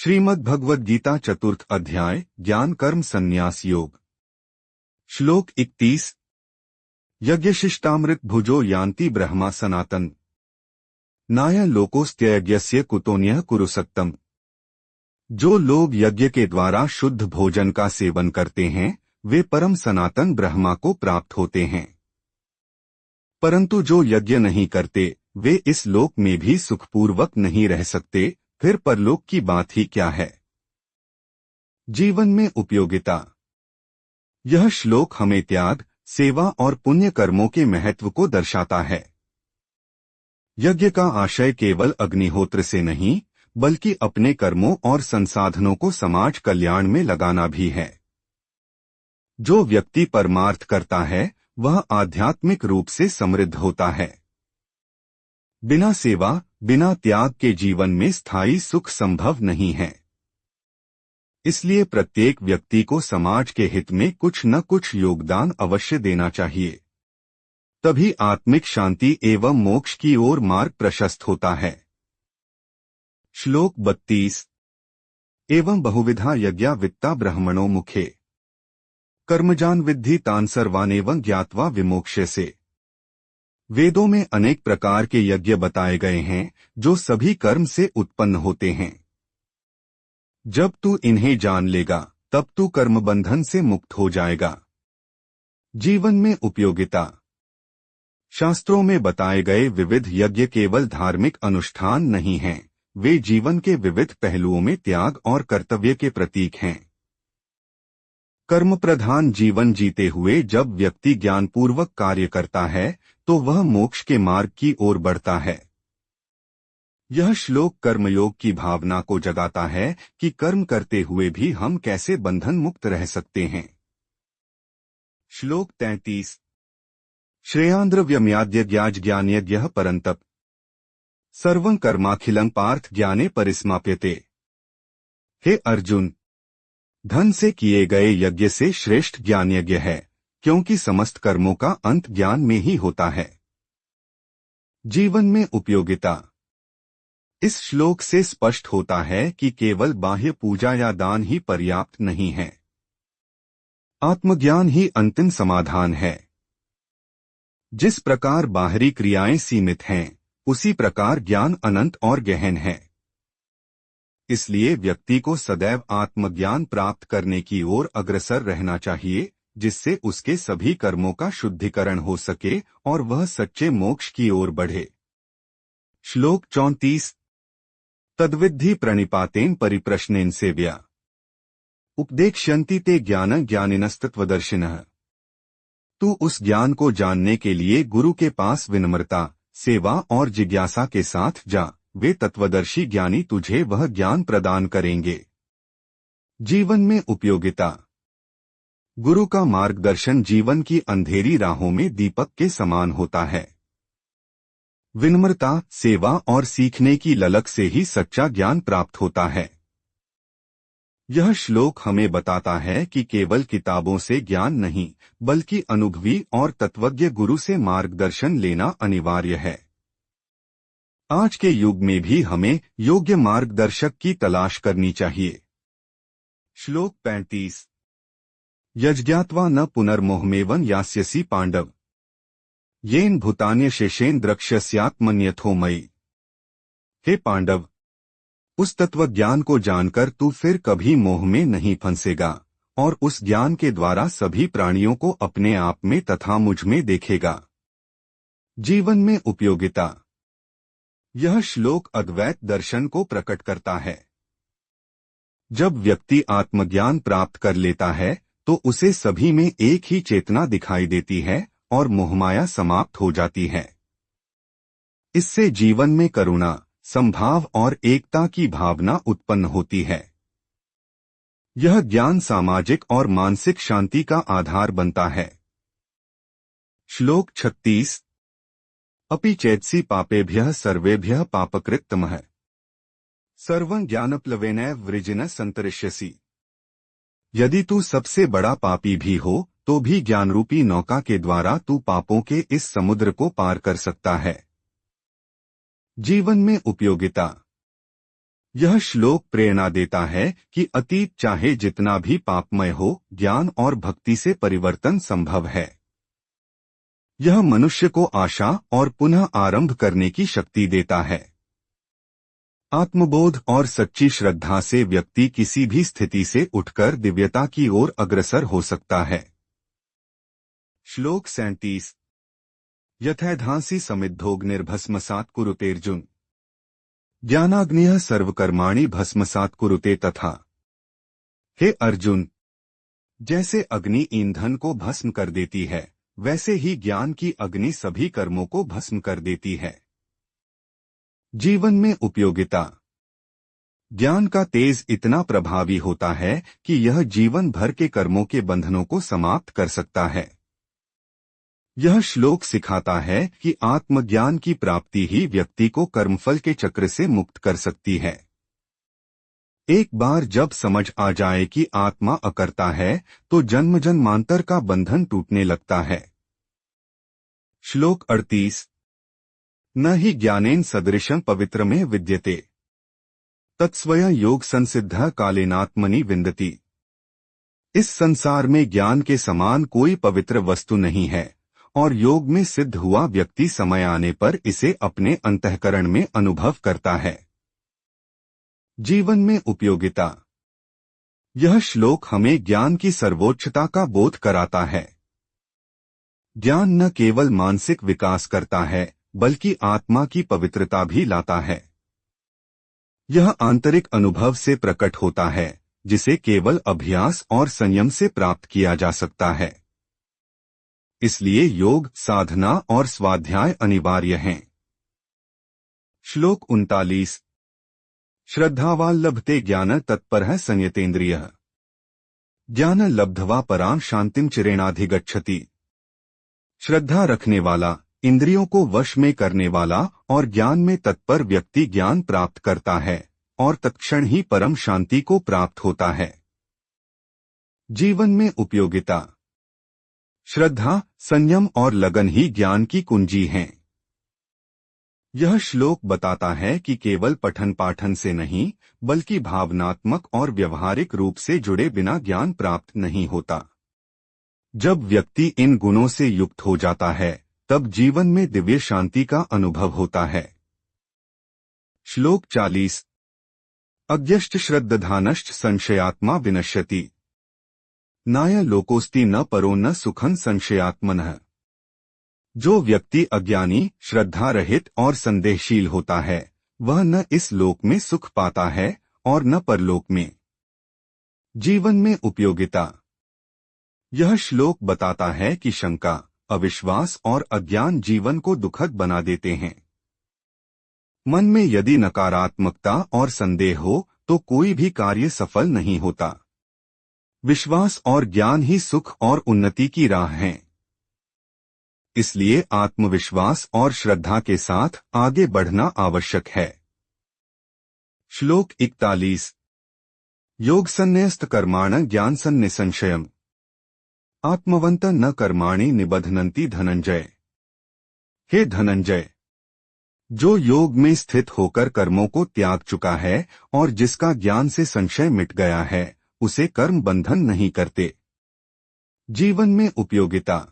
श्रीमद् भगवद गीता चतुर्थ अध्याय ज्ञान कर्म संन्यास योग। श्लोक 31। यज्ञशिष्टामृत भुजो यान्ति ब्रह्मा सनातन नाय लोकोस्त्ययज्ञस्य कुतोन्यः कुरुसक्तम। जो लोग यज्ञ के द्वारा शुद्ध भोजन का सेवन करते हैं वे परम सनातन ब्रह्मा को प्राप्त होते हैं, परंतु जो यज्ञ नहीं करते वे इस लोक में भी सुखपूर्वक नहीं रह सकते, फिर परलोक की बात ही क्या है। जीवन में उपयोगिता। यह श्लोक हमें त्याग, सेवा और पुण्य कर्मों के महत्व को दर्शाता है। यज्ञ का आशय केवल अग्निहोत्र से नहीं बल्कि अपने कर्मों और संसाधनों को समाज कल्याण में लगाना भी है। जो व्यक्ति परमार्थ करता है वह आध्यात्मिक रूप से समृद्ध होता है। बिना सेवा, बिना त्याग के जीवन में स्थायी सुख संभव नहीं है। इसलिए प्रत्येक व्यक्ति को समाज के हित में कुछ न कुछ योगदान अवश्य देना चाहिए, तभी आत्मिक शांति एवं मोक्ष की ओर मार्ग प्रशस्त होता है। श्लोक 32। एवं बहुविधा यज्ञा वित्ता ब्रह्मणो मुखे कर्मजान विद्धि तान सर्वानेवं ज्ञात्वा विमोक्ष्यसे। वेदों में अनेक प्रकार के यज्ञ बताए गए हैं जो सभी कर्म से उत्पन्न होते हैं। जब तू इन्हें जान लेगा तब तू कर्म बंधन से मुक्त हो जाएगा। जीवन में उपयोगिता। शास्त्रों में बताए गए विविध यज्ञ केवल धार्मिक अनुष्ठान नहीं हैं, वे जीवन के विविध पहलुओं में त्याग और कर्तव्य के प्रतीक हैं। कर्म प्रधान जीवन जीते हुए जब व्यक्ति ज्ञानपूर्वक कार्य करता है तो वह मोक्ष के मार्ग की ओर बढ़ता है। यह श्लोक कर्मयोग की भावना को जगाता है कि कर्म करते हुए भी हम कैसे बंधन मुक्त रह सकते हैं। श्लोक 33। श्रेयांद्रव्यम्याद्य ज्ञानयज्ञः परन्तप सर्वं कर्माखिलं पार्थ ज्ञाने परिसमाप्यते। हे अर्जुन, धन से किए गए यज्ञ से श्रेष्ठ ज्ञान यज्ञ है, क्योंकि समस्त कर्मों का अंत ज्ञान में ही होता है। जीवन में उपयोगिता। इस श्लोक से स्पष्ट होता है कि केवल बाह्य पूजा या दान ही पर्याप्त नहीं है। आत्मज्ञान ही अंतिम समाधान है। जिस प्रकार बाहरी क्रियाएं सीमित हैं, उसी प्रकार ज्ञान अनंत और गहन है। इसलिए व्यक्ति को सदैव आत्मज्ञान प्राप्त करने की ओर अग्रसर रहना चाहिए, जिससे उसके सभी कर्मों का शुद्धिकरण हो सके और वह सच्चे मोक्ष की ओर बढ़े। श्लोक 34। तद्विद्धि प्रणिपातेन परिप्रश्नेन सेव्या उपदेक्ष्यन्ति ते ज्ञान ज्ञानिनस्तत्वदर्शिनः। तू उस ज्ञान को जानने के लिए गुरु के पास विनम्रता, सेवा और जिज्ञासा के साथ जा, वे तत्वदर्शी ज्ञानी तुझे वह ज्ञान प्रदान करेंगे। जीवन में उपयोगिता। गुरु का मार्गदर्शन जीवन की अंधेरी राहों में दीपक के समान होता है। विनम्रता, सेवा और सीखने की ललक से ही सच्चा ज्ञान प्राप्त होता है। यह श्लोक हमें बताता है कि केवल किताबों से ज्ञान नहीं बल्कि अनुभवी और तत्वज्ञ गुरु से मार्गदर्शन लेना अनिवार्य है। आज के युग में भी हमें योग्य मार्गदर्शक की तलाश करनी चाहिए। श्लोक 35। यज्ञात्वा न पुनर्मोहमेवं यास्यसि पांडव येन भूतान्य शेषेन द्रक्ष्यस्यात्मन्यथो मयि। हे पांडव, उस तत्वज्ञान को जानकर तू फिर कभी मोह में नहीं फंसेगा और उस ज्ञान के द्वारा सभी प्राणियों को अपने आप में तथा मुझ में देखेगा। जीवन में उपयोगिता। यह श्लोक अद्वैत दर्शन को प्रकट करता है। जब व्यक्ति आत्मज्ञान प्राप्त कर लेता है तो उसे सभी में एक ही चेतना दिखाई देती है और मोहमाया समाप्त हो जाती है। इससे जीवन में करुणा, समभाव और एकता की भावना उत्पन्न होती है। यह ज्ञान सामाजिक और मानसिक शांति का आधार बनता है। श्लोक 36। अपि चेत्सि पापेभ्यः सर्वेभ्यः पापकृत्तमः सर्वं ज्ञानप्लवेनैव वृजिनः सन्तरिष्यसि। यदि तू सबसे बड़ा पापी भी हो तो भी ज्ञानरूपी नौका के द्वारा तू पापों के इस समुद्र को पार कर सकता है। जीवन में उपयोगिता। यह श्लोक प्रेरणा देता है कि अतीत चाहे जितना भी पापमय हो, ज्ञान और भक्ति से परिवर्तन संभव है। यह मनुष्य को आशा और पुनः आरंभ करने की शक्ति देता है। आत्मबोध और सच्ची श्रद्धा से व्यक्ति किसी भी स्थिति से उठकर दिव्यता की ओर अग्रसर हो सकता है। श्लोक 37 यथैधांसि समिद्धोऽग्निर्भस्मसात् कुरुतेऽर्जुन ज्ञानाग्निः सर्वकर्माणि भस्मसात् कुरुते तथा। हे अर्जुन, जैसे अग्नि ईंधन को भस्म कर देती है, वैसे ही ज्ञान की अग्नि सभी कर्मों को भस्म कर देती है। जीवन में उपयोगिता। ज्ञान का तेज इतना प्रभावी होता है कि यह जीवन भर के कर्मों के बंधनों को समाप्त कर सकता है। यह श्लोक सिखाता है कि आत्मज्ञान की प्राप्ति ही व्यक्ति को कर्मफल के चक्र से मुक्त कर सकती है। एक बार जब समझ आ जाए कि आत्मा अकर्ता है, तो जन्म जन्मांतर का बंधन टूटने लगता है। श्लोक 38 न हि ज्ञानेन सदृशं पवित्रमें विद्यते तत्स्वयं योग संसिद्धः कालेनात्मनि विन्दति। इस संसार में ज्ञान के समान कोई पवित्र वस्तु नहीं है, और योग में सिद्ध हुआ व्यक्ति समय आने पर इसे अपने अंतःकरण में अनुभव करता है। जीवन में उपयोगिता। यह श्लोक हमें ज्ञान की सर्वोच्चता का बोध कराता है। ज्ञान न केवल मानसिक विकास करता है, बल्कि आत्मा की पवित्रता भी लाता है। यह आंतरिक अनुभव से प्रकट होता है, जिसे केवल अभ्यास और संयम से प्राप्त किया जा सकता है। इसलिए योग, साधना और स्वाध्याय अनिवार्य हैं। श्लोक 39 श्रद्धावान् लभते ज्ञान तत्परः संयतेन्द्रियः ज्ञान लब्ध्वा परां शांतिं चिरेणाधिगच्छति। श्रद्धा रखने वाला, इंद्रियों को वश में करने वाला और ज्ञान में तत्पर व्यक्ति ज्ञान प्राप्त करता है और तत्क्षण ही परम शांति को प्राप्त होता है। जीवन में उपयोगिता। श्रद्धा, संयम और लगन ही ज्ञान की कुंजी हैं। यह श्लोक बताता है कि केवल पठन पाठन से नहीं, बल्कि भावनात्मक और व्यवहारिक रूप से जुड़े बिना ज्ञान प्राप्त नहीं होता। जब व्यक्ति इन गुणों से युक्त हो जाता है, तब जीवन में दिव्य शांति का अनुभव होता है। श्लोक 40 अज्ञश्च श्रद्धानश्च संशयात्मा विनश्यति नाय लोकोस्ति न परो न सुखं संशयात्मनः। जो व्यक्ति अज्ञानी, श्रद्धा रहित और संदेहशील होता है, वह न इस लोक में सुख पाता है और न परलोक में। जीवन में उपयोगिता। यह श्लोक बताता है कि शंका, अविश्वास और अज्ञान जीवन को दुखद बना देते हैं। मन में यदि नकारात्मकता और संदेह हो, तो कोई भी कार्य सफल नहीं होता। विश्वास और ज्ञान ही सुख और उन्नति की राह हैं। इसलिए आत्मविश्वास और श्रद्धा के साथ आगे बढ़ना आवश्यक है। श्लोक 41 योग संन्यस्त कर्माण ज्ञान सन्निसंशयम् आत्मवंत न कर्माणि निबध्नन्ति धनंजय। हे धनंजय, जो योग में स्थित होकर कर्मों को त्याग चुका है और जिसका ज्ञान से संशय मिट गया है, उसे कर्म बंधन नहीं करते। जीवन में उपयोगिता।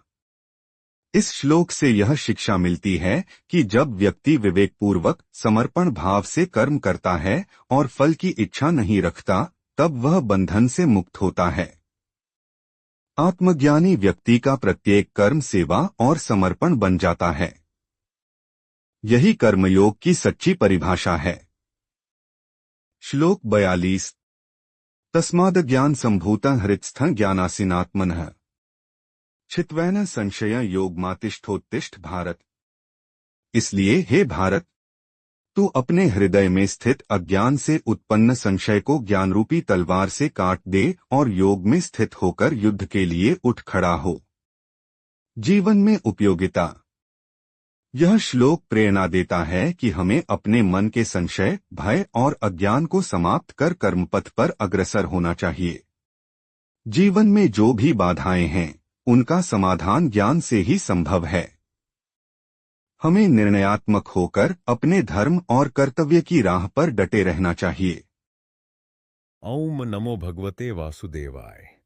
इस श्लोक से यह शिक्षा मिलती है कि जब व्यक्ति विवेकपूर्वक समर्पण भाव से कर्म करता है और फल की इच्छा नहीं रखता, तब वह बंधन से मुक्त होता है। आत्मज्ञानी व्यक्ति का प्रत्येक कर्म सेवा और समर्पण बन जाता है। यही कर्मयोग की सच्ची परिभाषा है। श्लोक 42 तस्माद् ज्ञान संभूतं हृत्स्थं ज्ञानासीनात्मनः छित्त्वैन संशय योगमातिष्ठोत्तिष्ठ भारत। इसलिए हे भारत, तू अपने हृदय में स्थित अज्ञान से उत्पन्न संशय को ज्ञानरूपी तलवार से काट दे और योग में स्थित होकर युद्ध के लिए उठ खड़ा हो। जीवन में उपयोगिता। यह श्लोक प्रेरणा देता है कि हमें अपने मन के संशय, भय और अज्ञान को समाप्त कर कर्मपथ पर अग्रसर होना चाहिए। जीवन में जो भी बाधाएं हैं, उनका समाधान ज्ञान से ही संभव है। हमें निर्णयात्मक होकर अपने धर्म और कर्तव्य की राह पर डटे रहना चाहिए। ओम नमो भगवते वासुदेवाय।